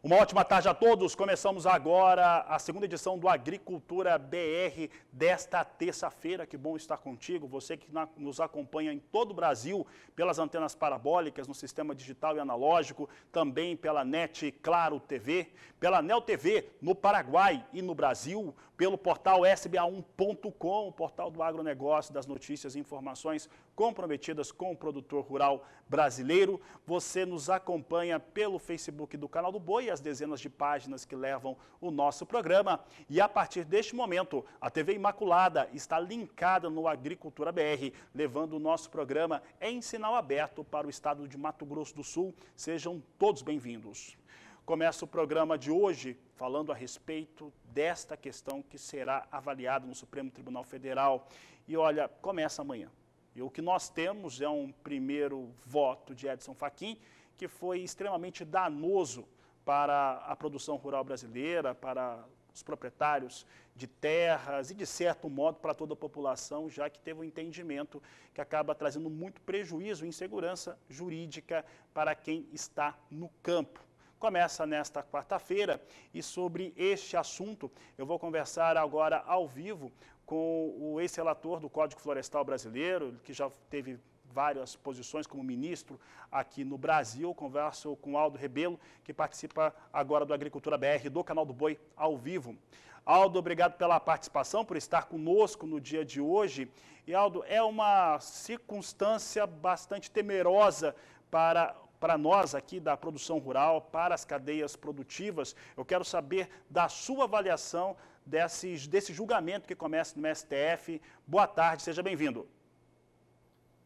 Uma ótima tarde a todos. Começamos agora a segunda edição do Agricultura BR desta terça-feira. Que bom estar contigo. Você que nos acompanha em todo o Brasil pelas antenas parabólicas, no sistema digital e analógico, também pela NET Claro TV, pela Neo TV no Paraguai e no Brasil, pelo portal sba1.com, o portal do agronegócio, das notícias e informações comprometidas com o produtor rural brasileiro. Você nos acompanha pelo Facebook do Canal do Boi, as dezenas de páginas que levam o nosso programa. E a partir deste momento, a TV Imaculada está linkada no Agricultura BR, levando o nosso programa em sinal aberto para o estado de Mato Grosso do Sul. Sejam todos bem-vindos. Começa o programa de hoje falando a respeito desta questão que será avaliada no Supremo Tribunal Federal. E olha, começa amanhã. E o que nós temos é um primeiro voto de Edson Fachin, que foi extremamente danoso para a produção rural brasileira, para os proprietários de terras e, de certo modo, para toda a população, já que teve um entendimento que acaba trazendo muito prejuízo e insegurança jurídica para quem está no campo. Começa nesta quarta-feira e sobre este assunto eu vou conversar agora ao vivo com o ex-relator do Código Florestal Brasileiro, que já teve várias posições como ministro aqui no Brasil. Eu converso com Aldo Rebelo, que participa agora do Agricultura BR, do Canal do Boi, ao vivo. Aldo, obrigado pela participação, por estar conosco no dia de hoje. E, Aldo, é uma circunstância bastante temerosa para nós aqui da produção rural, para as cadeias produtivas. Eu quero saber da sua avaliação desse julgamento que começa no STF. Boa tarde, seja bem-vindo.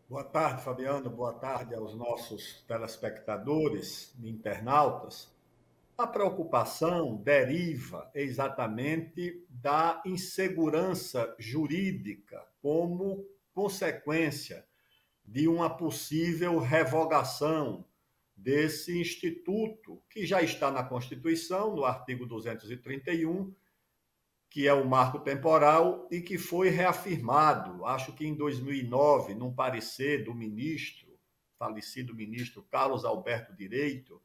Boa tarde, Fabiano. Boa tarde aos nossos telespectadores e internautas. A preocupação deriva exatamente da insegurança jurídica como consequência de uma possível revogação desse instituto, que já está na Constituição, no artigo 231, que é o marco temporal e que foi reafirmado, acho que em 2009, num parecer do falecido ministro Carlos Alberto Direito,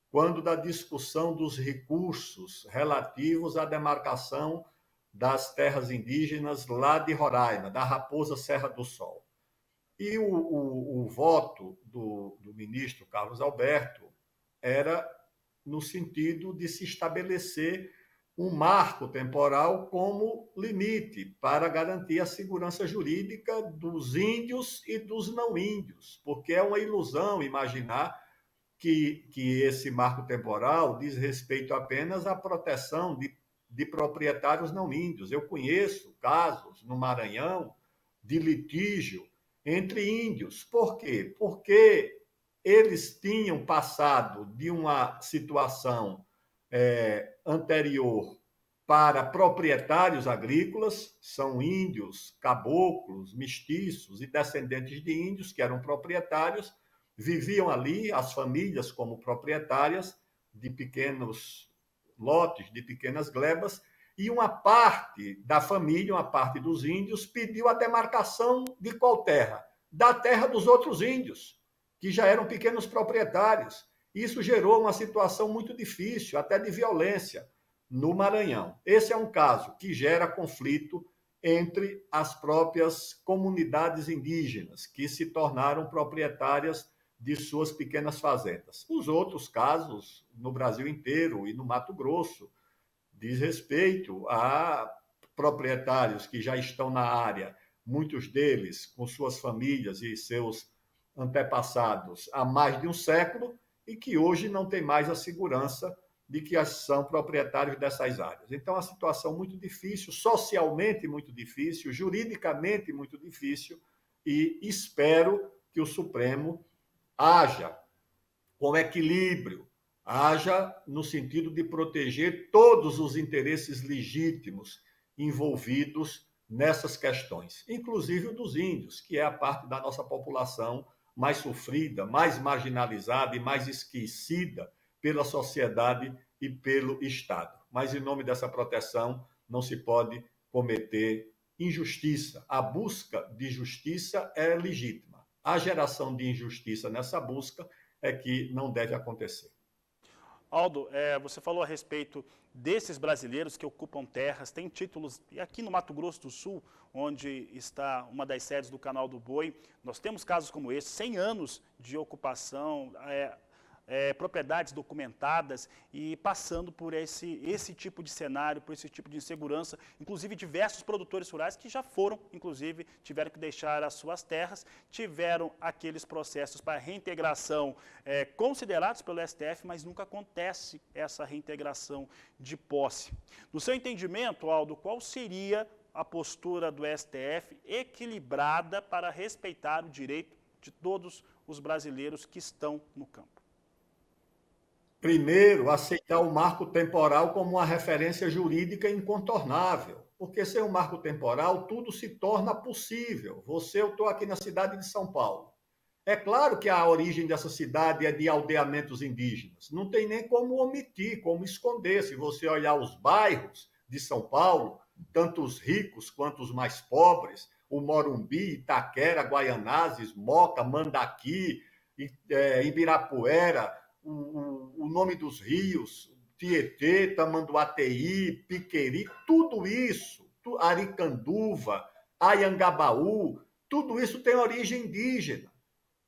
quando da discussão dos recursos relativos à demarcação das terras indígenas lá de Roraima, da Raposa Serra do Sol. E o voto do ministro Carlos Alberto era no sentido de se estabelecer um marco temporal como limite para garantir a segurança jurídica dos índios e dos não índios, porque é uma ilusão imaginar que esse marco temporal diz respeito apenas à proteção de proprietários não índios. Eu conheço casos no Maranhão de litígio entre índios. Por quê? Porque eles tinham passado de uma situação anterior para proprietários agrícolas, são índios, caboclos, mestiços e descendentes de índios que eram proprietários, viviam ali, as famílias como proprietárias de pequenos lotes, de pequenas glebas, e uma parte da família, uma parte dos índios, pediu a demarcação de qual terra? Da terra dos outros índios, que já eram pequenos proprietários. Isso gerou uma situação muito difícil, até de violência, no Maranhão. Esse é um caso que gera conflito entre as próprias comunidades indígenas, que se tornaram proprietárias de suas pequenas fazendas. Os outros casos, no Brasil inteiro e no Mato Grosso, diz respeito a proprietários que já estão na área, muitos deles com suas famílias e seus antepassados há mais de um século e que hoje não tem mais a segurança de que são proprietários dessas áreas. Então, a situação muito difícil, socialmente muito difícil, juridicamente muito difícil, e espero que o Supremo haja com equilíbrio, haja no sentido de proteger todos os interesses legítimos envolvidos nessas questões, inclusive o dos índios, que é a parte da nossa população mais sofrida, mais marginalizada e mais esquecida pela sociedade e pelo Estado. Mas, em nome dessa proteção, não se pode cometer injustiça. A busca de justiça é legítima. A geração de injustiça nessa busca é que não deve acontecer. Aldo, você falou a respeito desses brasileiros que ocupam terras, têm títulos, e aqui no Mato Grosso do Sul, onde está uma das sedes do Canal do Boi, nós temos casos como esse, 100 anos de ocupação, propriedades documentadas e passando por esse tipo de cenário, por esse tipo de insegurança, inclusive diversos produtores rurais que já foram, inclusive, tiveram que deixar as suas terras, tiveram aqueles processos para reintegração considerados pelo STF, mas nunca acontece essa reintegração de posse. No seu entendimento, Aldo, qual seria a postura do STF equilibrada para respeitar o direito de todos os brasileiros que estão no campo? Primeiro, aceitar o marco temporal como uma referência jurídica incontornável, porque sem o marco temporal tudo se torna possível. Eu estou aqui na cidade de São Paulo. É claro que a origem dessa cidade é de aldeamentos indígenas. Não tem nem como omitir, como esconder. Se você olhar os bairros de São Paulo, tanto os ricos quanto os mais pobres, o Morumbi, Itaquera, Guaianazes, Moca, Mandaqui, Ibirapuera, o nome dos rios, Tietê, Tamanduateí, Piqueri, tudo isso, Aricanduva, Ayangabaú, tudo isso tem origem indígena.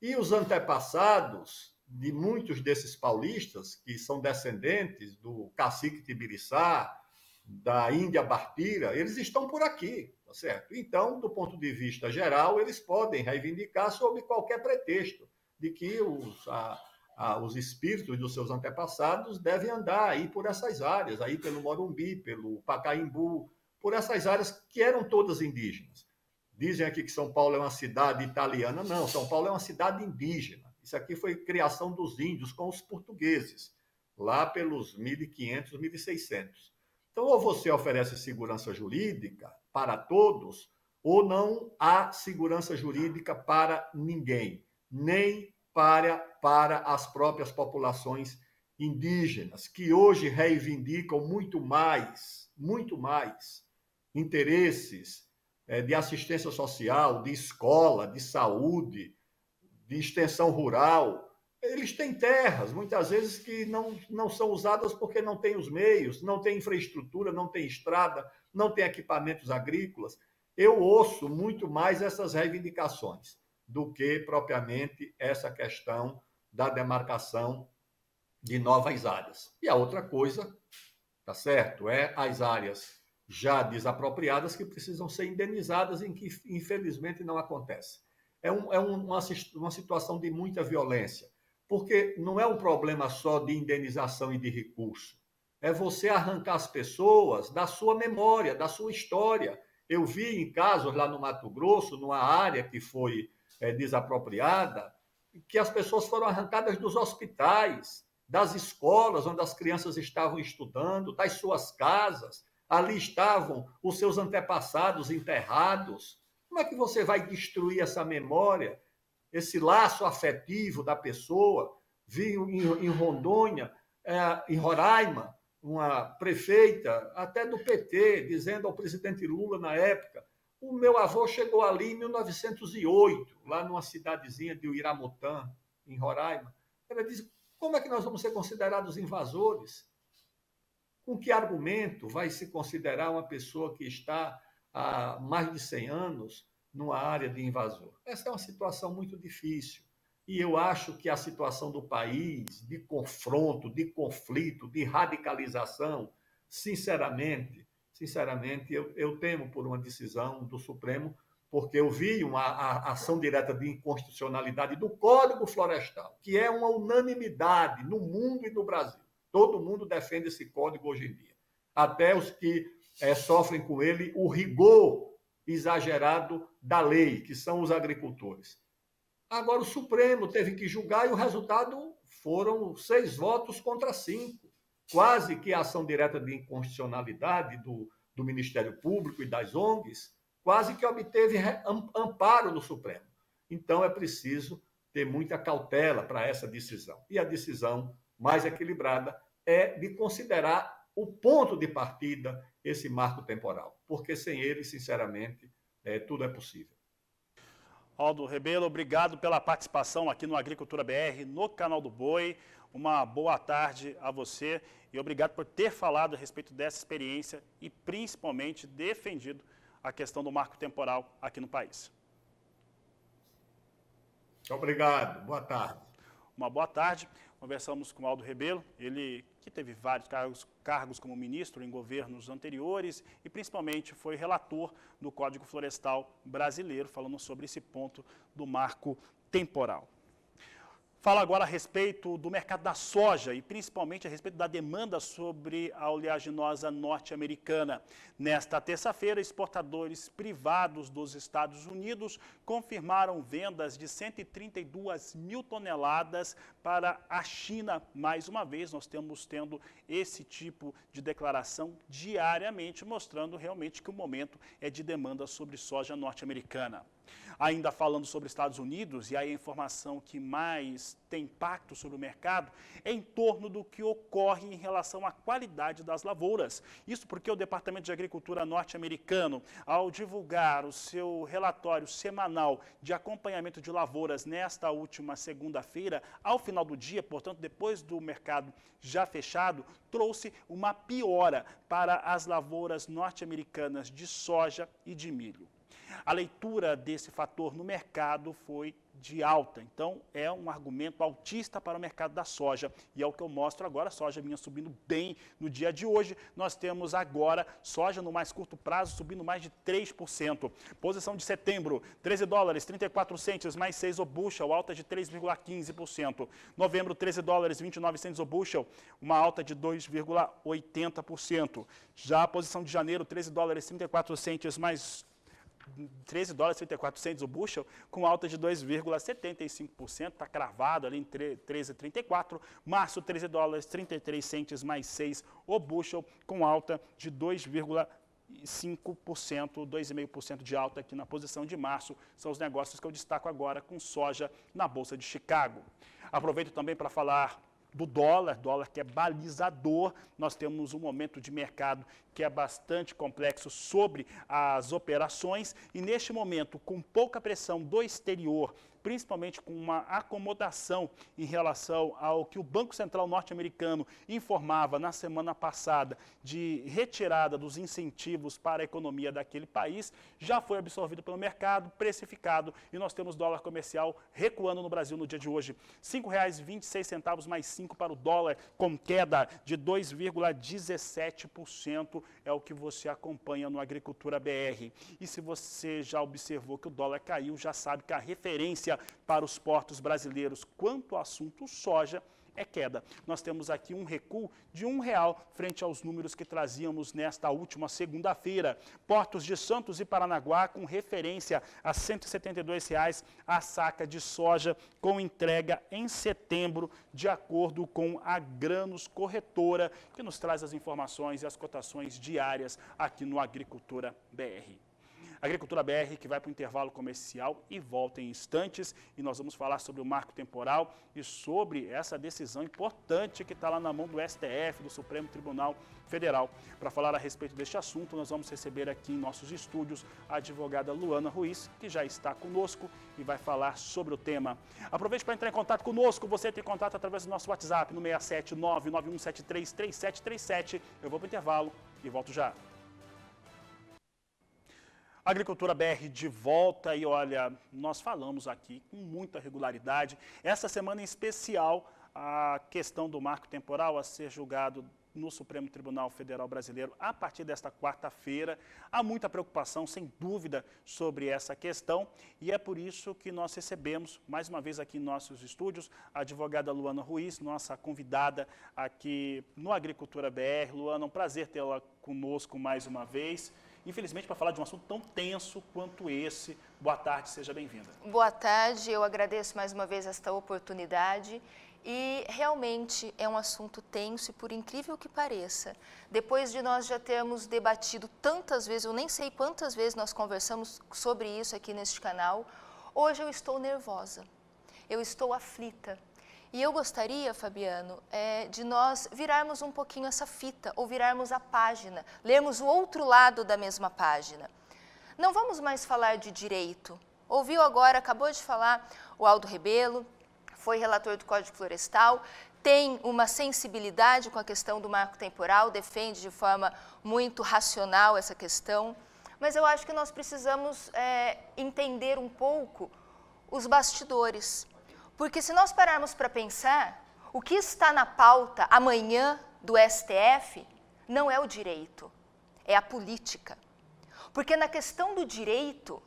E os antepassados de muitos desses paulistas, que são descendentes do cacique Tibiriçá, da Índia Bartira, eles estão por aqui, tá certo? Então, do ponto de vista geral, eles podem reivindicar sob qualquer pretexto de que os espíritos dos seus antepassados devem andar aí por essas áreas, aí pelo Morumbi, pelo Pacaembu, por essas áreas que eram todas indígenas. Dizem aqui que São Paulo é uma cidade italiana. Não, São Paulo é uma cidade indígena. Isso aqui foi criação dos índios com os portugueses, lá pelos 1500, 1600. Então, ou você oferece segurança jurídica para todos, ou não há segurança jurídica para ninguém, nem para as próprias populações indígenas, que hoje reivindicam muito mais interesses de assistência social, de escola, de saúde, de extensão rural. Eles têm terras, muitas vezes, que não são usadas porque não têm os meios, não tem infraestrutura, não tem estrada, não tem equipamentos agrícolas. Eu ouço muito mais essas reivindicações do que propriamente essa questão da demarcação de novas áreas. E a outra coisa, tá certo, é as áreas já desapropriadas que precisam ser indenizadas, em que infelizmente não acontece. É uma situação de muita violência, porque não é um problema só de indenização e de recurso, é você arrancar as pessoas da sua memória, da sua história. Eu vi em casos lá no Mato Grosso, numa área que foi desapropriada, que as pessoas foram arrancadas dos hospitais, das escolas onde as crianças estavam estudando, das suas casas. Ali estavam os seus antepassados enterrados. Como é que você vai destruir essa memória, esse laço afetivo da pessoa? Vi em Rondônia, em Roraima, uma prefeita, até do PT, dizendo ao presidente Lula na época: o meu avô chegou ali em 1908, lá numa cidadezinha de Uiramutã, em Roraima. Ela diz: como é que nós vamos ser considerados invasores? Com que argumento vai se considerar uma pessoa que está há mais de 100 anos numa área de invasor? Essa é uma situação muito difícil. E eu acho que a situação do país, de confronto, de conflito, de radicalização, sinceramente, eu temo por uma decisão do Supremo, porque eu vi uma ação direta de inconstitucionalidade do Código Florestal, que é uma unanimidade no mundo e no Brasil. Todo mundo defende esse código hoje em dia. Até os que sofrem com ele o rigor exagerado da lei, que são os agricultores. Agora, o Supremo teve que julgar e o resultado foram 6 votos contra 5. Quase que a ação direta de inconstitucionalidade do Ministério Público e das ONGs, quase que obteve amparo no Supremo. Então, é preciso ter muita cautela para essa decisão. E a decisão mais equilibrada é de considerar o ponto de partida, esse marco temporal, porque sem ele, sinceramente, tudo é possível. Aldo Rebelo, obrigado pela participação aqui no Agricultura BR, no canal do Boi. Uma boa tarde a você e obrigado por ter falado a respeito dessa experiência e principalmente defendido a questão do marco temporal aqui no país. Obrigado, boa tarde. Uma boa tarde. Conversamos com o Aldo Rebelo, ele que teve vários cargos como ministro em governos anteriores e principalmente foi relator do Código Florestal Brasileiro, falando sobre esse ponto do marco temporal. Fala agora a respeito do mercado da soja e principalmente a respeito da demanda sobre a oleaginosa norte-americana. Nesta terça-feira, exportadores privados dos Estados Unidos confirmaram vendas de 132 mil toneladas para a China. Mais uma vez, nós estamos tendo esse tipo de declaração diariamente, mostrando realmente que o momento é de demanda sobre soja norte-americana. Ainda falando sobre Estados Unidos, e aí a informação que mais tem impacto sobre o mercado é em torno do que ocorre em relação à qualidade das lavouras. Isso porque o Departamento de Agricultura norte-americano, ao divulgar o seu relatório semanal de acompanhamento de lavouras nesta última segunda-feira, ao final do dia, portanto, depois do mercado já fechado, trouxe uma piora para as lavouras norte-americanas de soja e de milho. A leitura desse fator no mercado foi de alta, então é um argumento altista para o mercado da soja e é o que eu mostro agora. A soja vinha subindo bem no dia de hoje, nós temos agora soja no mais curto prazo subindo mais de 3%. Posição de setembro, 13 dólares, 34 centes mais 6 o bushel, alta de 3,15%. Novembro, 13 dólares, 29 centes o bushel, uma alta de 2,80%. Já a posição de janeiro, 13 dólares, 34 centes mais 13 dólares e 34 centes o bushel, com alta de 2,75%, está cravado ali em 13,34. Março, 13 dólares, 33 centes mais 6 o bushel, com alta de 2,5%, 2,5% de alta aqui na posição de março. São os negócios que eu destaco agora com soja na Bolsa de Chicago. Aproveito também para falar do dólar que é balizador. Nós temos um momento de mercado que é bastante complexo sobre as operações e neste momento, com pouca pressão do exterior, principalmente com uma acomodação em relação ao que o Banco Central norte-americano informava na semana passada de retirada dos incentivos para a economia daquele país, já foi absorvido pelo mercado, precificado, e nós temos dólar comercial recuando no Brasil no dia de hoje. R$ 5,26 mais 5 para o dólar, com queda de 2,17%, é o que você acompanha no Agricultura BR. E se você já observou que o dólar caiu, já sabe que a referência para os portos brasileiros quanto ao assunto soja é queda. Nós temos aqui um recuo de R$1 frente aos números que trazíamos nesta última segunda-feira. Portos de Santos e Paranaguá com referência a R$ 172 a saca de soja com entrega em setembro, de acordo com a Grãos Corretora, que nos traz as informações e as cotações diárias aqui no Agricultura BR. Agricultura BR que vai para o intervalo comercial e volta em instantes e nós vamos falar sobre o marco temporal e sobre essa decisão importante que está lá na mão do STF, do Supremo Tribunal Federal. Para falar a respeito deste assunto, nós vamos receber aqui em nossos estúdios a advogada Luana Ruiz, que já está conosco e vai falar sobre o tema. Aproveite para entrar em contato conosco, você tem contato através do nosso WhatsApp no 67991733737. Eu vou para o intervalo e volto já. Agricultura BR de volta e olha, nós falamos aqui com muita regularidade. Essa semana em especial, a questão do marco temporal a ser julgado no Supremo Tribunal Federal Brasileiro a partir desta quarta-feira. Há muita preocupação, sem dúvida, sobre essa questão e é por isso que nós recebemos, mais uma vez aqui em nossos estúdios, a advogada Luana Ruiz, nossa convidada aqui no Agricultura BR. Luana, um prazer tê-la conosco mais uma vez. Infelizmente, para falar de um assunto tão tenso quanto esse. Boa tarde, seja bem-vinda. Boa tarde, eu agradeço mais uma vez esta oportunidade e realmente é um assunto tenso e por incrível que pareça, depois de nós já termos debatido tantas vezes, eu nem sei quantas vezes nós conversamos sobre isso aqui neste canal, hoje eu estou nervosa, eu estou aflita. E eu gostaria, Fabiano, de nós virarmos um pouquinho essa fita, ou virarmos a página, lermos o outro lado da mesma página. Não vamos mais falar de direito, Ouviu agora, acabou de falar, o Aldo Rebelo, foi relator do Código Florestal, tem uma sensibilidade com a questão do marco temporal, defende de forma muito racional essa questão, mas eu acho que nós precisamos entender um pouco os bastidores, porque se nós pararmos para pensar, o que está na pauta amanhã do STF não é o direito, é a política. Porque na questão do direito,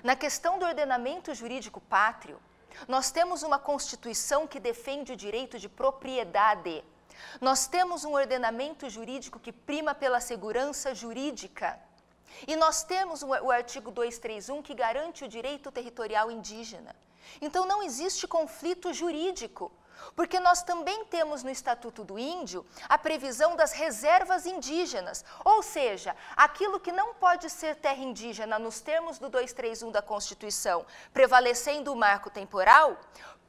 na questão do ordenamento jurídico pátrio, nós temos uma Constituição que defende o direito de propriedade. Nós temos um ordenamento jurídico que prima pela segurança jurídica. E nós temos o artigo 231 que garante o direito territorial indígena. Então não existe conflito jurídico, porque nós também temos no Estatuto do Índio a previsão das reservas indígenas, ou seja, aquilo que não pode ser terra indígena nos termos do 231 da Constituição, prevalecendo o marco temporal,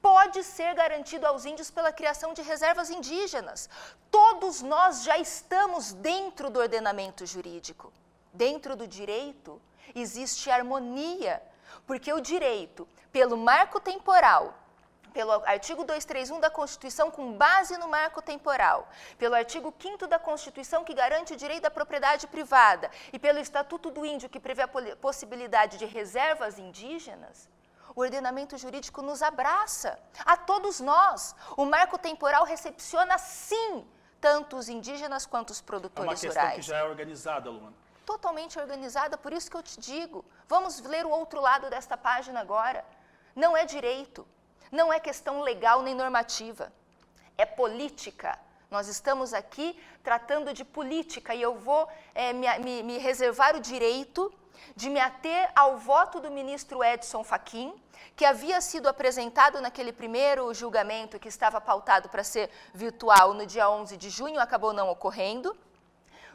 pode ser garantido aos índios pela criação de reservas indígenas. Todos nós já estamos dentro do ordenamento jurídico. Dentro do direito existe harmonia, porque o direito, pelo marco temporal, pelo artigo 231 da Constituição, com base no marco temporal, pelo artigo 5º da Constituição, que garante o direito da propriedade privada, e pelo Estatuto do Índio, que prevê a possibilidade de reservas indígenas, o ordenamento jurídico nos abraça, a todos nós. O marco temporal recepciona, sim, tanto os indígenas quanto os produtores rurais. É uma questão que já é organizada, Luana. Totalmente organizada, por isso que eu te digo, vamos ler o outro lado desta página agora. Não é direito, não é questão legal nem normativa, é política. Nós estamos aqui tratando de política e eu vou me reservar o direito de me ater ao voto do ministro Edson Fachin, que havia sido apresentado naquele primeiro julgamento que estava pautado para ser virtual no dia 11 de junho, acabou não ocorrendo,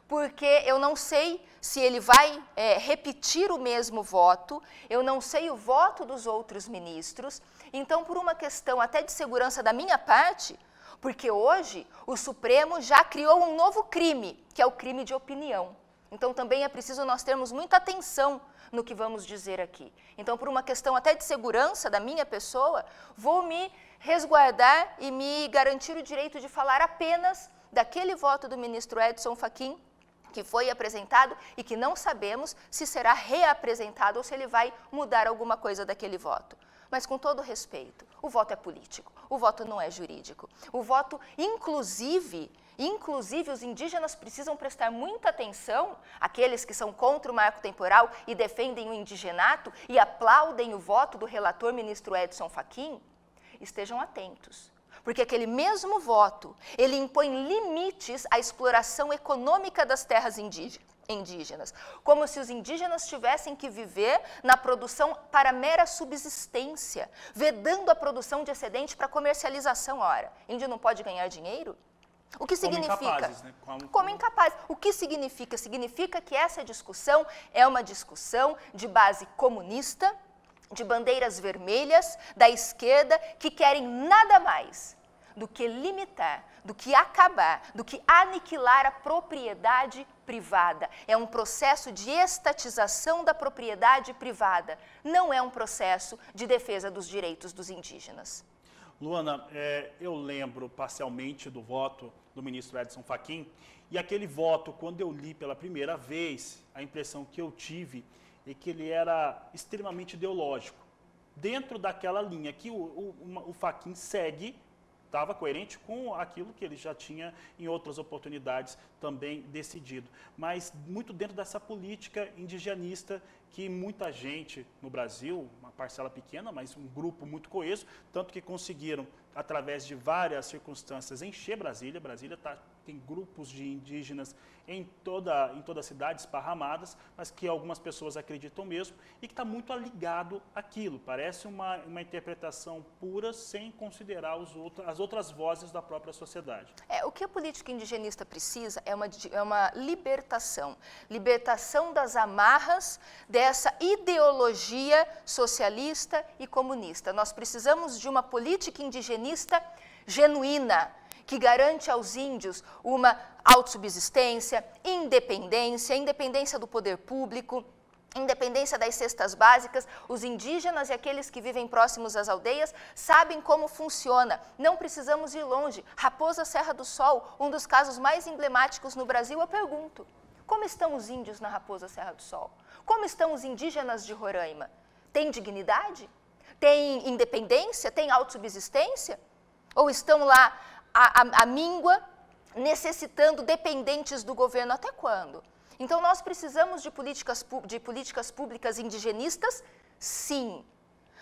porque eu não sei se ele vai repetir o mesmo voto, eu não sei o voto dos outros ministros, então por uma questão até de segurança da minha parte, porque hoje o Supremo já criou um novo crime, que é o crime de opinião. Então também é preciso nós termos muita atenção no que vamos dizer aqui. Então por uma questão até de segurança da minha pessoa, vou me resguardar e me garantir o direito de falar apenas daquele voto do ministro Edson Fachin, que foi apresentado e que não sabemos se será reapresentado ou se ele vai mudar alguma coisa daquele voto. Mas com todo respeito, o voto é político, o voto não é jurídico. O voto, inclusive os indígenas precisam prestar muita atenção, aqueles que são contra o marco temporal e defendem o indigenato e aplaudem o voto do relator ministro Edson Fachin, estejam atentos. Porque aquele mesmo voto, ele impõe limites à exploração econômica das terras indígenas, como se os indígenas tivessem que viver na produção para mera subsistência, vedando a produção de excedente para comercialização. Ora, índio não pode ganhar dinheiro? O que significa? Como incapazes, né? Como incapazes. O que significa? Significa que essa discussão é uma discussão de base comunista, de bandeiras vermelhas da esquerda que querem nada mais do que limitar, do que acabar, do que aniquilar a propriedade privada. É um processo de estatização da propriedade privada, não é um processo de defesa dos direitos dos indígenas. Luana, eu lembro parcialmente do voto do ministro Edson Fachin, e aquele voto, quando eu li pela primeira vez, a impressão que eu tive é que ele era extremamente ideológico, dentro daquela linha que o Fachin segue, estava coerente com aquilo que ele já tinha em outras oportunidades também decidido, mas muito dentro dessa política indigenista que muita gente no Brasil, uma parcela pequena, mas um grupo muito coeso, tanto que conseguiram, através de várias circunstâncias, encher Brasília. Brasília tem grupos de indígenas em toda a cidade, esparramadas, mas que algumas pessoas acreditam mesmo, e que está muito ligado àquilo. Parece uma interpretação pura, sem considerar as outras vozes da própria sociedade. O que a política indigenista precisa é uma libertação. Libertação das amarras dessa ideologia socialista e comunista. Nós precisamos de uma política indigenista genuína, que garante aos índios uma autossubsistência, independência do poder público, independência das cestas básicas, os indígenas e aqueles que vivem próximos às aldeias sabem como funciona. Não precisamos ir longe. Raposa Serra do Sol, um dos casos mais emblemáticos no Brasil, eu pergunto, como estão os índios na Raposa Serra do Sol? Como estão os indígenas de Roraima? Tem dignidade? Tem independência? Tem autossubsistência? Ou estão lá à míngua, necessitando, dependentes do governo? Até quando? Então, nós precisamos de políticas públicas indigenistas? Sim,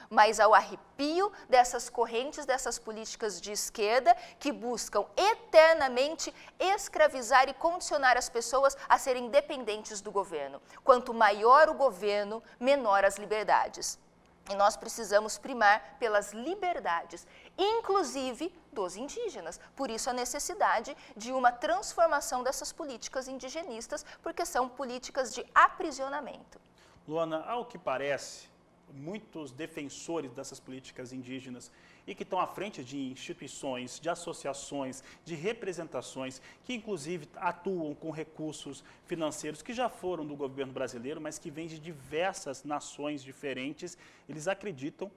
mas ao arrepio dessas correntes, dessas políticas de esquerda que buscam eternamente escravizar e condicionar as pessoas a serem dependentes do governo. Quanto maior o governo, menor as liberdades. E nós precisamos primar pelas liberdades, inclusive dos indígenas. Por isso a necessidade de uma transformação dessas políticas indigenistas, porque são políticas de aprisionamento. Luana, ao que parece, muitos defensores dessas políticas indígenas e que estão à frente de instituições, de associações, de representações, que inclusive atuam com recursos financeiros que já foram do governo brasileiro, mas que vêm de diversas nações diferentes, eles acreditam,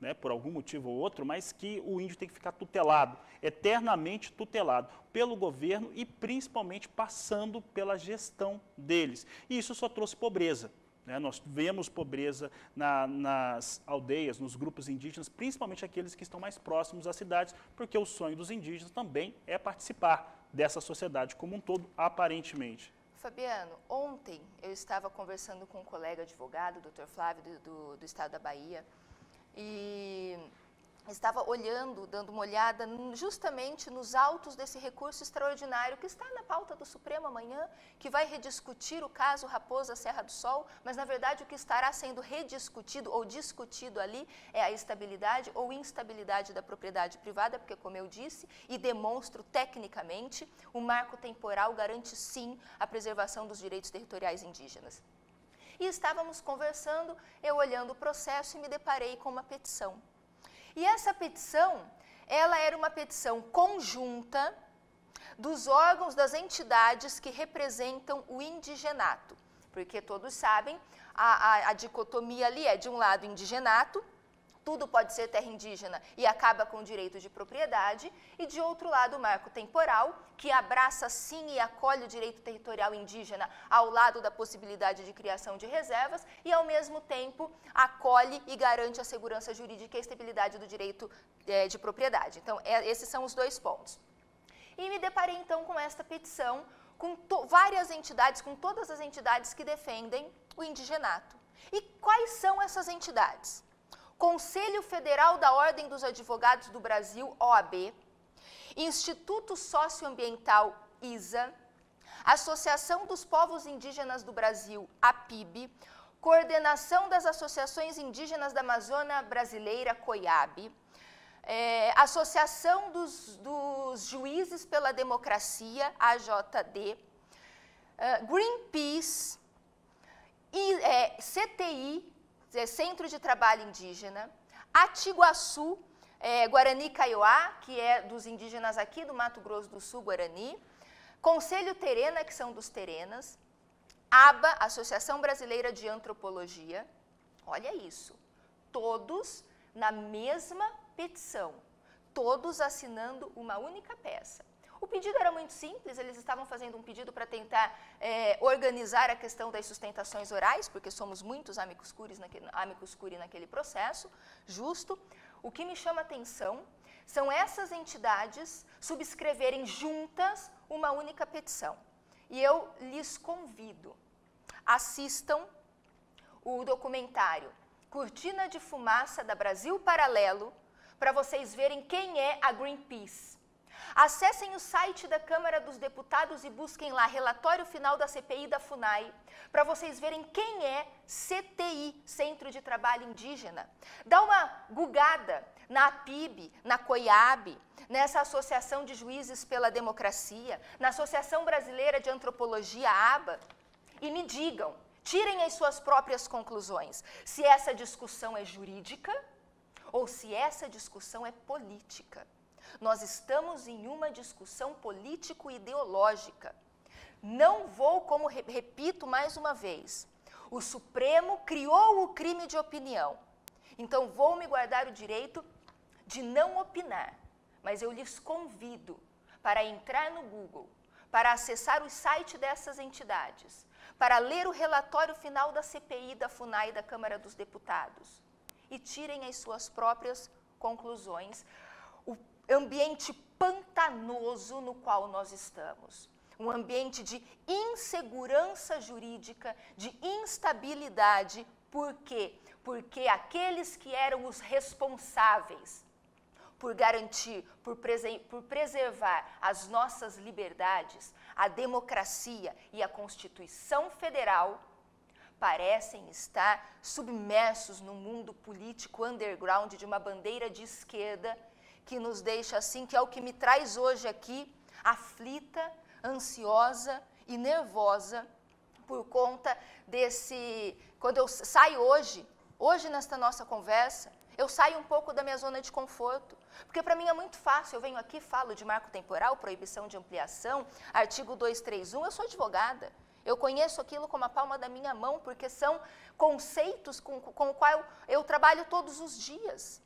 né, por algum motivo ou outro, mas que o índio tem que ficar tutelado, eternamente tutelado pelo governo e principalmente passando pela gestão deles. E isso só trouxe pobreza. Nós vemos pobreza nas aldeias, nos grupos indígenas, principalmente aqueles que estão mais próximos às cidades, porque o sonho dos indígenas também é participar dessa sociedade como um todo, aparentemente. Fabiano, ontem eu estava conversando com um colega advogado, o Dr. Flávio, do estado da Bahia, e estava olhando, dando uma olhada justamente nos autos desse recurso extraordinário que está na pauta do Supremo amanhã, que vai rediscutir o caso Raposa Serra do Sol, mas na verdade o que estará sendo rediscutido ou discutido ali é a estabilidade ou instabilidade da propriedade privada, porque como eu disse e demonstro tecnicamente, o marco temporal garante sim a preservação dos direitos territoriais indígenas. E estávamos conversando, eu olhando o processo e me deparei com uma petição. E essa petição, ela era uma petição conjunta dos órgãos, das entidades que representam o indigenato. Porque todos sabem, a dicotomia ali é, de um lado, indigenato, tudo pode ser terra indígena e acaba com o direito de propriedade, e de outro lado o marco temporal, que abraça sim e acolhe o direito territorial indígena ao lado da possibilidade de criação de reservas e ao mesmo tempo acolhe e garante a segurança jurídica e a estabilidade do direito de propriedade. Então esses são os dois pontos. E me deparei então com esta petição, com várias entidades, com todas as entidades que defendem o indigenato. E quais são essas entidades? Conselho Federal da Ordem dos Advogados do Brasil, OAB, Instituto Socioambiental, ISA, Associação dos Povos Indígenas do Brasil, APIB, Coordenação das Associações Indígenas da Amazônia Brasileira, COIAB, Associação dos Juízes pela Democracia, AJD, Greenpeace, CTI, Centro de Trabalho Indígena, Atiguaçu, Guarani Kaiowá, que é dos indígenas aqui do Mato Grosso do Sul, Guarani, Conselho Terena, que são dos Terenas, ABA, Associação Brasileira de Antropologia, olha isso, todos na mesma petição, todos assinando uma única peça. O pedido era muito simples, eles estavam fazendo um pedido para tentar organizar a questão das sustentações orais, porque somos muitos amicus curiae naquele processo, justo. O que me chama a atenção são essas entidades subscreverem juntas uma única petição. E eu lhes convido, assistam o documentário Cortina de Fumaça da Brasil Paralelo, para vocês verem quem é a Greenpeace. Acessem o site da Câmara dos Deputados e busquem lá relatório final da CPI da FUNAI, para vocês verem quem é CTI, Centro de Trabalho Indígena. Dá uma gugada na APIB, na COIAB, nessa Associação de Juízes pela Democracia, na Associação Brasileira de Antropologia, ABA, e me digam, tirem as suas próprias conclusões, se essa discussão é jurídica ou se essa discussão é política. Nós estamos em uma discussão político-ideológica. Não vou, como repito mais uma vez, o Supremo criou o crime de opinião. Então vou me guardar o direito de não opinar, mas eu lhes convido para entrar no Google, para acessar o site dessas entidades, para ler o relatório final da CPI, da FUNAI e da Câmara dos Deputados e tirem as suas próprias conclusões. O ambiente pantanoso no qual nós estamos, um ambiente de insegurança jurídica, de instabilidade. Por quê? Porque aqueles que eram os responsáveis por garantir, por preservar as nossas liberdades, a democracia e a Constituição Federal, parecem estar submersos no mundo político underground de uma bandeira de esquerda que nos deixa assim, que é o que me traz hoje aqui, aflita, ansiosa e nervosa por conta desse... Quando eu saio hoje nesta nossa conversa, eu saio um pouco da minha zona de conforto, porque para mim é muito fácil, eu venho aqui, falo de marco temporal, proibição de ampliação, artigo 231, eu sou advogada, eu conheço aquilo como a palma da minha mão, porque são conceitos com o qual eu trabalho todos os dias.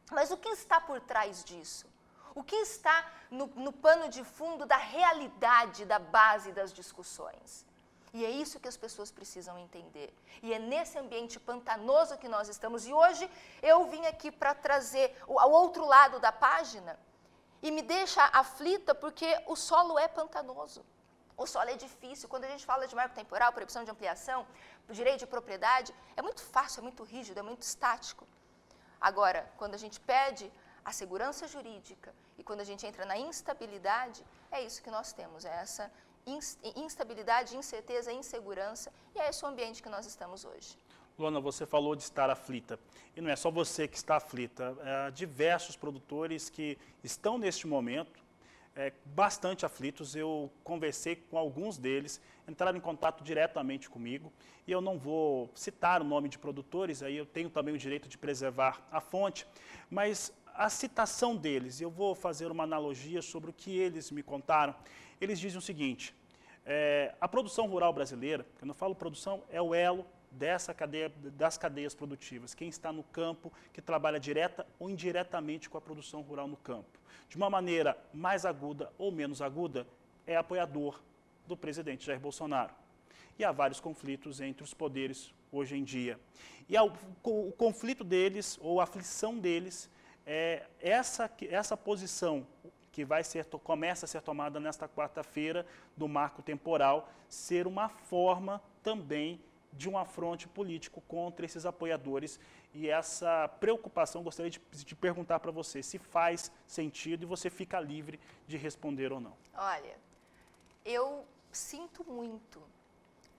Mas o que está por trás disso? O que está no pano de fundo da realidade, da base das discussões? E é isso que as pessoas precisam entender. E é nesse ambiente pantanoso que nós estamos. E hoje eu vim aqui para trazer o outro lado da página e me deixa aflita porque o solo é pantanoso. O solo é difícil. Quando a gente fala de marco temporal, proibição de ampliação, direito de propriedade, é muito fácil, é muito rígido, é muito estático. Agora, quando a gente perde a segurança jurídica e quando a gente entra na instabilidade, é isso que nós temos, é essa instabilidade, incerteza, insegurança, e é esse o ambiente que nós estamos hoje. Luana, você falou de estar aflita, e não é só você que está aflita, diversos produtores que estão neste momento bastante aflitos. Eu conversei com alguns deles, entraram em contato diretamente comigo, e eu não vou citar o nome de produtores, aí eu tenho também o direito de preservar a fonte, mas a citação deles, eu vou fazer uma analogia sobre o que eles me contaram. Eles dizem o seguinte: a produção rural brasileira, quando eu falo produção, é o elo dessa cadeia, das cadeias produtivas. Quem está no campo, que trabalha direta ou indiretamente com a produção rural no campo. De uma maneira mais aguda ou menos aguda, é apoiador do presidente Jair Bolsonaro. E há vários conflitos entre os poderes hoje em dia. E o conflito deles, ou a aflição deles, é essa posição que começa a ser tomada nesta quarta-feira do marco temporal, ser uma forma também de um afronte político contra esses apoiadores. E essa preocupação, gostaria de perguntar para você se faz sentido, e você fica livre de responder ou não. Olha, eu sinto muito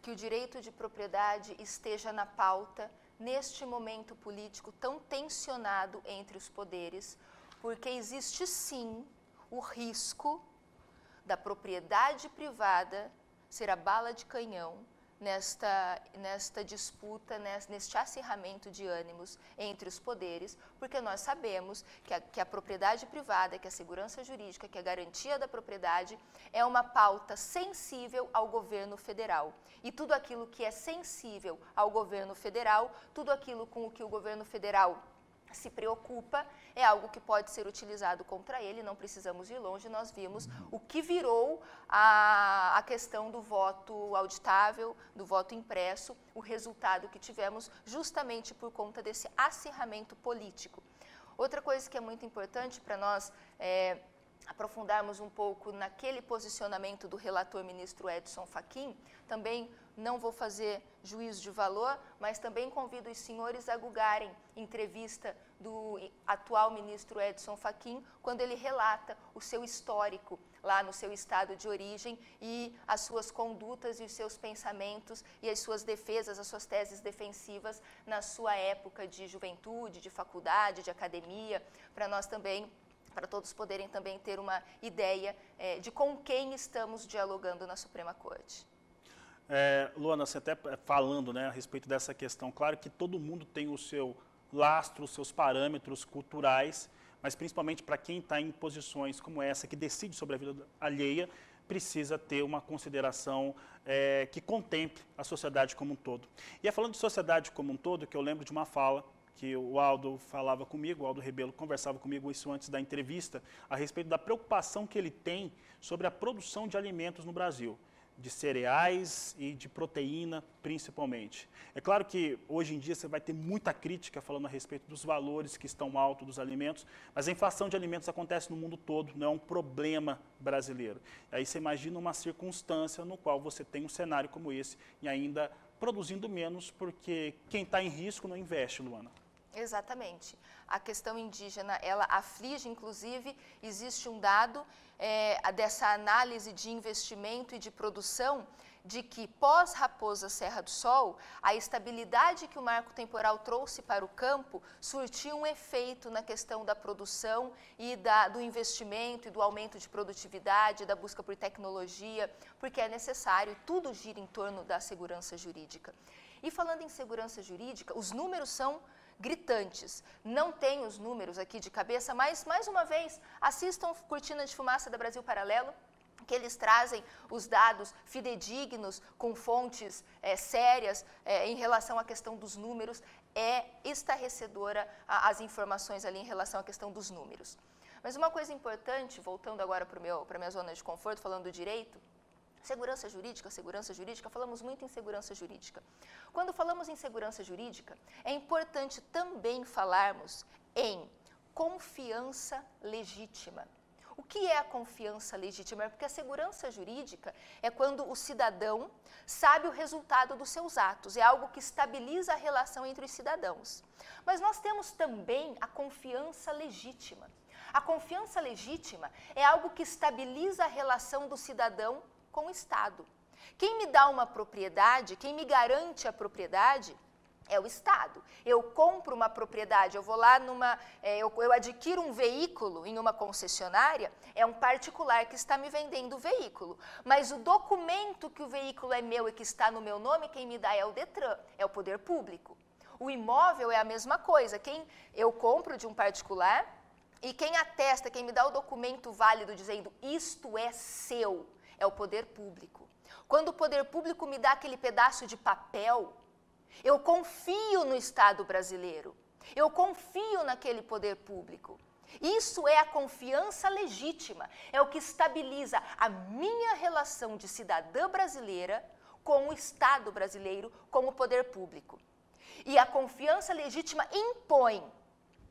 que o direito de propriedade esteja na pauta neste momento político tão tensionado entre os poderes, porque existe sim o risco da propriedade privada ser a bala de canhão nesta disputa, neste acirramento de ânimos entre os poderes, porque nós sabemos que a propriedade privada, que a segurança jurídica, que a garantia da propriedade é uma pauta sensível ao governo federal. E tudo aquilo que é sensível ao governo federal, tudo aquilo com o que o governo federal se preocupa, é algo que pode ser utilizado contra ele. Não precisamos ir longe, nós vimos o que virou a questão do voto auditável, do voto impresso, o resultado que tivemos justamente por conta desse acirramento político. Outra coisa que é muito importante para nós aprofundarmos um pouco naquele posicionamento do relator ministro Edson Fachin, também não vou fazer juízo de valor, mas também convido os senhores a googarem entrevista do atual ministro Edson Fachin, quando ele relata o seu histórico lá no seu estado de origem e as suas condutas e os seus pensamentos e as suas defesas, as suas teses defensivas na sua época de juventude, de faculdade, de academia, para nós também, para todos poderem também ter uma ideia de com quem estamos dialogando na Suprema Corte. Luana, você até falando a respeito dessa questão, claro que todo mundo tem o seu lastro, os seus parâmetros culturais, mas principalmente para quem está em posições como essa, que decide sobre a vida alheia, precisa ter uma consideração que contemple a sociedade como um todo. E é falando de sociedade como um todo que eu lembro de uma fala que o Aldo falava comigo, o Aldo Rebelo conversava comigo isso antes da entrevista, a respeito da preocupação que ele tem sobre a produção de alimentos no Brasil, de cereais e de proteína, principalmente. É claro que hoje em dia você vai ter muita crítica falando a respeito dos valores que estão altos dos alimentos, mas a inflação de alimentos acontece no mundo todo, não é um problema brasileiro. Aí você imagina uma circunstância no qual você tem um cenário como esse e ainda produzindo menos, porque quem está em risco não investe, Luana. Exatamente. A questão indígena, ela aflige, inclusive, existe um dado dessa análise de investimento e de produção, de que pós-Raposa Serra do Sol, a estabilidade que o marco temporal trouxe para o campo surtiu um efeito na questão da produção e do investimento e do aumento de produtividade, da busca por tecnologia, porque é necessário, tudo gira em torno da segurança jurídica. E falando em segurança jurídica, os números são gritantes. Não tenho os números aqui de cabeça, mas, mais uma vez, assistam Cortina de Fumaça da Brasil Paralelo, que eles trazem os dados fidedignos, com fontes sérias em relação à questão dos números. É estarrecedora as informações ali em relação à questão dos números. Mas uma coisa importante, voltando agora para a minha zona de conforto, falando do direito, segurança jurídica, falamos muito em segurança jurídica. Quando falamos em segurança jurídica, é importante também falarmos em confiança legítima. O que é a confiança legítima? Porque a segurança jurídica é quando o cidadão sabe o resultado dos seus atos, é algo que estabiliza a relação entre os cidadãos. Mas nós temos também a confiança legítima. A confiança legítima é algo que estabiliza a relação do cidadão com o Estado. Quem me dá uma propriedade, quem me garante a propriedade é o Estado. Eu compro uma propriedade, eu vou lá eu adquiro um veículo em uma concessionária, é um particular que está me vendendo o veículo. Mas o documento que o veículo é meu e que está no meu nome, quem me dá é o Detran, é o poder público. O imóvel é a mesma coisa. Quem eu compro de um particular e quem atesta, quem me dá o documento válido dizendo isto é seu, é o poder público. Quando o poder público me dá aquele pedaço de papel, eu confio no Estado brasileiro, eu confio naquele poder público. Isso é a confiança legítima, é o que estabiliza a minha relação de cidadã brasileira com o Estado brasileiro, com o poder público. E a confiança legítima impõe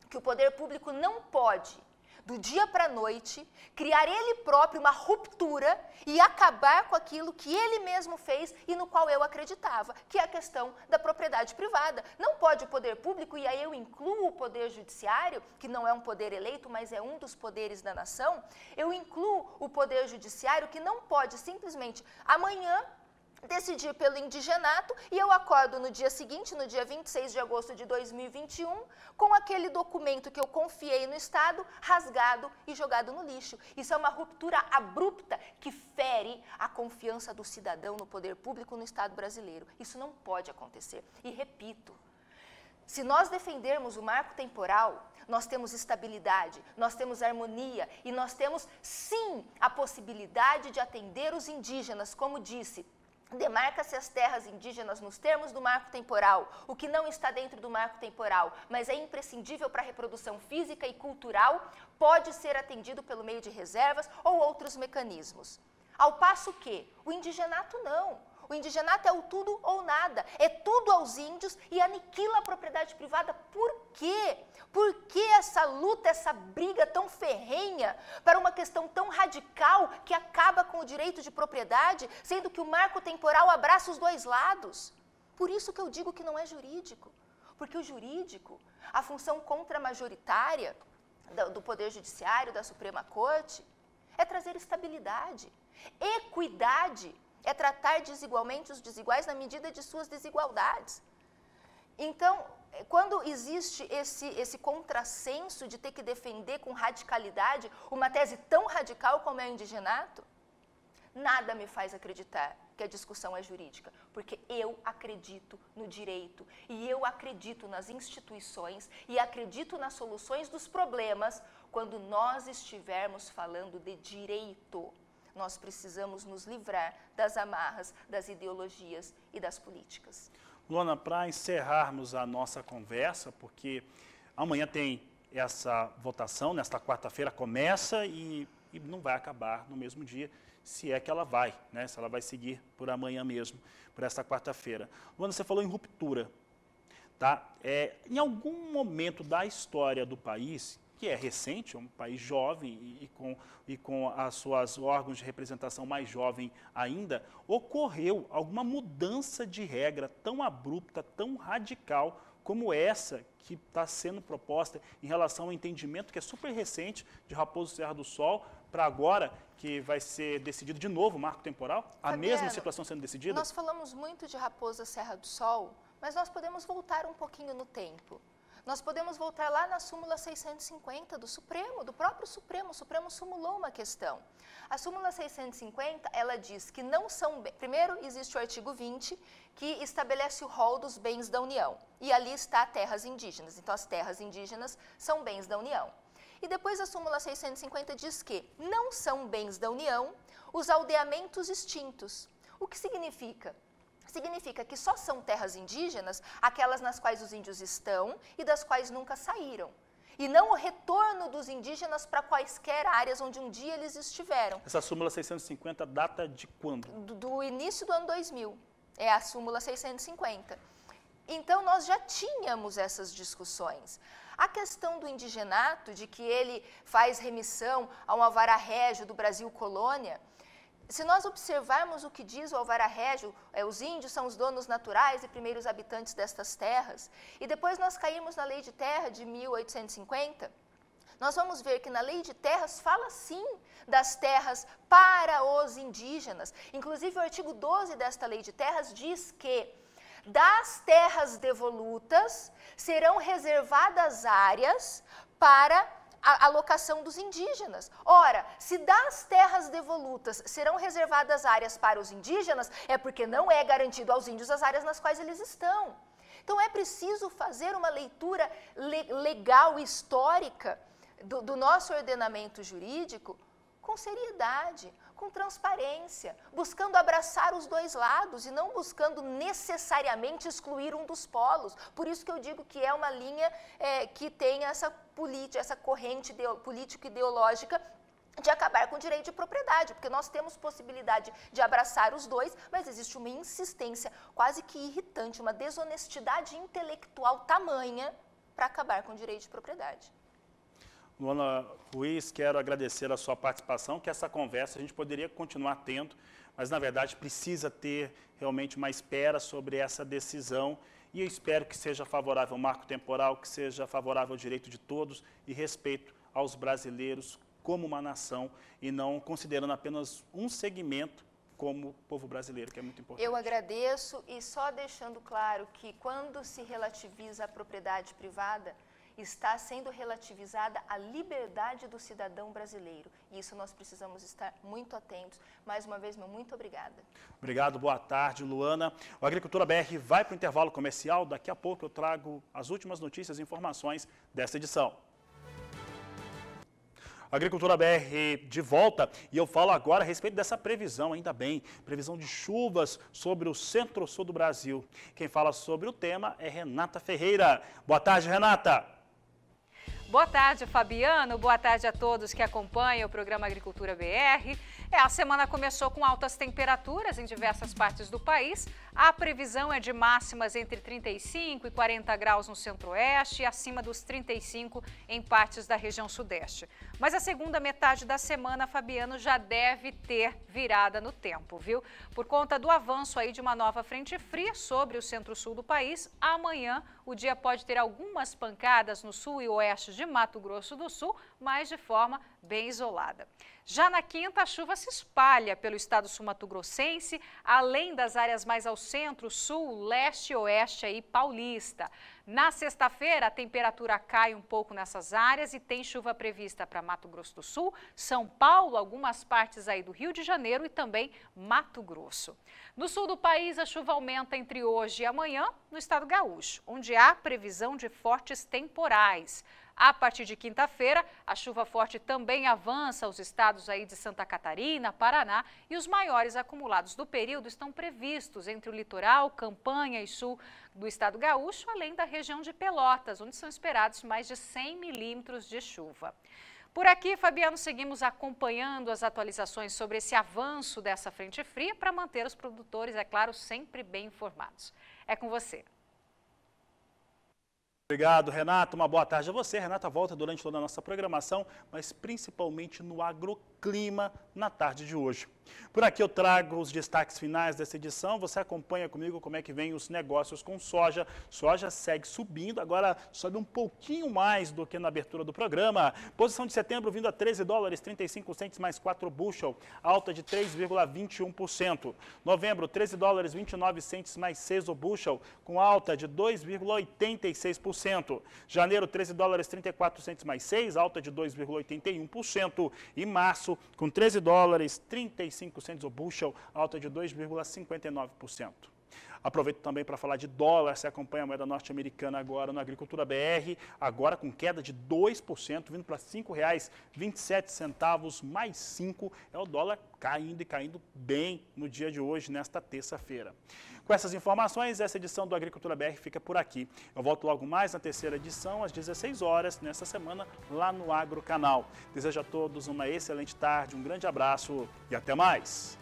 que o poder público não pode, do dia para a noite, criar ele próprio uma ruptura e acabar com aquilo que ele mesmo fez e no qual eu acreditava, que é a questão da propriedade privada. Não pode o poder público, e aí eu incluo o poder judiciário, que não é um poder eleito, mas é um dos poderes da nação, eu incluo o poder judiciário que não pode simplesmente amanhã decidir pelo indigenato e eu acordo no dia seguinte, no dia 26 de agosto de 2021, com aquele documento que eu confiei no Estado, rasgado e jogado no lixo. Isso é uma ruptura abrupta que fere a confiança do cidadão no poder público no Estado brasileiro. Isso não pode acontecer. E repito, se nós defendermos o marco temporal, nós temos estabilidade, nós temos harmonia e nós temos, sim, a possibilidade de atender os indígenas, como disse. Demarca-se as terras indígenas nos termos do marco temporal, o que não está dentro do marco temporal, mas é imprescindível para a reprodução física e cultural, pode ser atendido pelo meio de reservas ou outros mecanismos. Ao passo que o indigenato não. O indigenato é o tudo ou nada, é tudo aos índios e aniquila a propriedade privada. Por quê? Por que essa luta, essa briga tão ferrenha para uma questão tão radical que acaba com o direito de propriedade, sendo que o marco temporal abraça os dois lados? Por isso que eu digo que não é jurídico, porque o jurídico, a função contramajoritária do Poder Judiciário, da Suprema Corte, é trazer estabilidade, equidade, é tratar desigualmente os desiguais na medida de suas desigualdades. Então, quando existe esse contrassenso de ter que defender com radicalidade uma tese tão radical como é o indigenato, nada me faz acreditar que a discussão é jurídica, porque eu acredito no direito e eu acredito nas instituições e acredito nas soluções dos problemas quando nós estivermos falando de direito. nós precisamos nos livrar das amarras, das ideologias e das políticas. Luana, para encerrarmos a nossa conversa, porque amanhã tem essa votação, nesta quarta-feira começa e não vai acabar no mesmo dia, se é que ela vai, né? Se ela vai seguir por amanhã mesmo, por esta quarta-feira. Luana, você falou em ruptura, tá? Em algum momento da história do país, que é recente, é um país jovem e com as suas órgãos de representação mais jovem ainda, ocorreu alguma mudança de regra tão abrupta, tão radical como essa que está sendo proposta em relação ao entendimento que é super recente de Raposo Serra do Sol para agora que vai ser decidido de novo o marco temporal? A mesma situação sendo decidida? Nós falamos muito de Raposa Serra do Sol, mas nós podemos voltar um pouquinho no tempo. Nós podemos voltar lá na súmula 650 do Supremo, do próprio Supremo. O Supremo sumulou uma questão. A súmula 650, ela diz que não são... Primeiro, existe o artigo 20, que estabelece o rol dos bens da União. E ali está terras indígenas. Então, as terras indígenas são bens da União. E depois a súmula 650 diz que não são bens da União os aldeamentos extintos. O que significa? Significa que só são terras indígenas aquelas nas quais os índios estão e das quais nunca saíram. E não o retorno dos indígenas para quaisquer áreas onde um dia eles estiveram. Essa súmula 650 data de quando? Do início do ano 2000. É a súmula 650. Então, nós já tínhamos essas discussões. A questão do indigenato, de que ele faz remissão a um alvará régio do Brasil colônia, se nós observarmos o que diz o alvará régio, os índios são os donos naturais e primeiros habitantes destas terras, e depois nós caímos na Lei de Terra de 1850, nós vamos ver que na Lei de Terras fala sim das terras para os indígenas. Inclusive o artigo 12 desta Lei de Terras diz que das terras devolutas serão reservadas áreas para a alocação dos indígenas. Ora, se das terras devolutas serão reservadas áreas para os indígenas, é porque não é garantido aos índios as áreas nas quais eles estão. Então é preciso fazer uma leitura legal, histórica do nosso ordenamento jurídico com seriedade, com transparência, buscando abraçar os dois lados e não buscando necessariamente excluir um dos polos. Por isso que eu digo que é uma linha que tem essa corrente político-ideológica de acabar com o direito de propriedade, porque nós temos possibilidade de abraçar os dois, mas existe uma insistência quase que irritante, uma desonestidade intelectual tamanha para acabar com o direito de propriedade. Luana Ruiz, quero agradecer a sua participação, que essa conversa a gente poderia continuar tendo, mas na verdade precisa ter realmente uma espera sobre essa decisão e eu espero que seja favorável ao marco temporal, que seja favorável ao direito de todos e respeito aos brasileiros como uma nação e não considerando apenas um segmento como o povo brasileiro, que é muito importante. Eu agradeço e só deixando claro que quando se relativiza a propriedade privada, está sendo relativizada a liberdade do cidadão brasileiro. E isso nós precisamos estar muito atentos. Mais uma vez, meu muito obrigada. Obrigado, boa tarde, Luana. O Agricultura BR vai para o intervalo comercial. Daqui a pouco eu trago as últimas notícias e informações desta edição. Agricultura BR de volta e eu falo agora a respeito dessa previsão, ainda bem, previsão de chuvas sobre o centro-sul do Brasil. Quem fala sobre o tema é Renata Ferreira. Boa tarde, Renata. Boa tarde, Fabiano. Boa tarde a todos que acompanham o programa Agricultura BR. A semana começou com altas temperaturas em diversas partes do país. A previsão é de máximas entre 35 e 40 graus no centro-oeste e acima dos 35 em partes da região sudeste. Mas a segunda metade da semana, Fabiano, já deve ter virada no tempo, viu? Por conta do avanço aí de uma nova frente fria sobre o centro-sul do país, amanhã o dia pode ter algumas pancadas no sul e oeste de Mato Grosso do Sul, mas de forma bem isolada. Já na quinta, a chuva se espalha pelo estado sul-mato-grossense, além das áreas mais ao centro, sul, leste e oeste aí paulista. Na sexta-feira, a temperatura cai um pouco nessas áreas e tem chuva prevista para Mato Grosso do Sul, São Paulo, algumas partes aí do Rio de Janeiro e também Mato Grosso. No sul do país, a chuva aumenta entre hoje e amanhã no estado gaúcho, onde há previsão de fortes temporais. A partir de quinta-feira, a chuva forte também avança aos estados aí de Santa Catarina, Paraná, e os maiores acumulados do período estão previstos entre o litoral, campanha e sul do estado gaúcho, além da região de Pelotas, onde são esperados mais de 100 milímetros de chuva. Por aqui, Fabiano, seguimos acompanhando as atualizações sobre esse avanço dessa frente fria para manter os produtores, é claro, sempre bem informados. É com você. Obrigado, Renata. Uma boa tarde a você. Renata volta durante toda a nossa programação, mas principalmente no agroclima na tarde de hoje. Por aqui eu trago os destaques finais dessa edição. Você acompanha comigo como é que vem os negócios com soja. Soja segue subindo, agora sobe um pouquinho mais do que na abertura do programa. Posição de setembro vindo a 13 dólares, 35 centes mais 4 bushel, alta de 3,21%. Novembro, 13 dólares, 29 centes mais 6 o bushel, com alta de 2,86%. Janeiro, 13 dólares, 34 centes mais 6, alta de 2,81%. E março, com 13 dólares, 35 centes o bushel, alta de 2,59%. Aproveito também para falar de dólar. Você acompanha a moeda norte-americana agora no Agricultura BR, agora com queda de 2%, vindo para R$ 5,27 mais 5. É o dólar caindo e caindo bem no dia de hoje, nesta terça-feira. Com essas informações, essa edição do Agricultura BR fica por aqui. Eu volto logo mais na terceira edição, às 16 horas, nesta semana, lá no Agro Canal. Desejo a todos uma excelente tarde, um grande abraço e até mais!